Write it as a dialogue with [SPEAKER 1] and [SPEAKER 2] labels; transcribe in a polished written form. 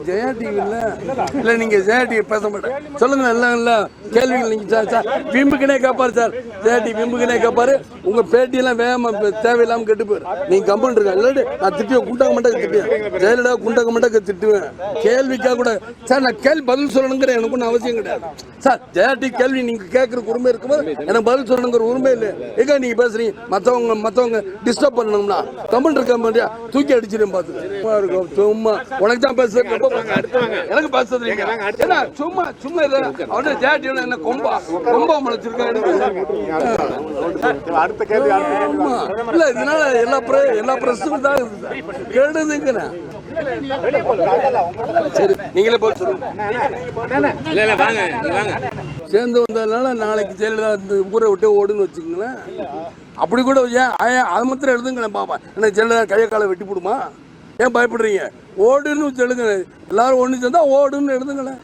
[SPEAKER 1] Jaya TV இல்லை நீங்கள் Jaya TV பேச மாட்டேன் சொல்லுங்க. எல்லாம் இல்லை கேள்விகள் நீங்கள் சார் விம்புக்குனே கேட்பாரு சார். ஜெயா டிவி விம்புக்குனே கேட்பாரு. உங்கள் பேட்டியெல்லாம் வேகமாக தேவையில்லாமல் கெட்டு போயிரு. நீங்கள் கம்பெனி இருக்கா இல்லாட்டி நான் திட்டுவேன். குண்டாக்க மாட்டேங்க திட்டுவேன். ஜெயலலிதா குண்டாக்க மாட்டேங்க திட்டுவேன். கேள்விக்காக கூட சார் நான் கேள்வி பதில் சொல்லணுங்கிற எனக்கு ஒன்றும் அவசியம் கிடையாது சார். ஜெயா டிவி கேள்வி நீங்கள் கேட்குறக்கு உரிமை இருக்கும்போது எனக்கு பதில் சொல்லணுங்கிற உரிமை இல்லை. எங்கே நீங்கள் பேசுறீங்க? மற்றவங்க டிஸ்டர்ப் பண்ணணும்னா கம்பெனி இருக்க மாதிரியா தூக்கி அடிச்சிடும் பார்த்துக்க. சும்மா உனக்கு தான் பேசுறது எனக்கு பேசுறது சும்மா சும்மா அவன ஜாட்டி என்ன கொம்பா முளைச்சிருக்கேன். இல்ல இதனால எல்லா பிரச்சனையும் தான் கெடுதுங்க. சரி நீங்களே போய் சொல்லுங்க. சேர்ந்து வந்ததுனால நாளைக்கு ஜெயலலிதா இந்த ஊரை விட்டு ஓடுன்னு வச்சுக்கோங்களேன். அப்படி கூட ஏன் அது மாத்திரம் எழுதுங்களேன் பாப்பா. என்ன ஜெயலலிதா கையை காலை வெட்டி போடுமா? ஏன் பயப்படுறீங்க? ஓடுன்னு எழுதுங்க. எல்லாரும் ஒன்று சேர்ந்தா ஓடுன்னு எழுதுங்களேன்.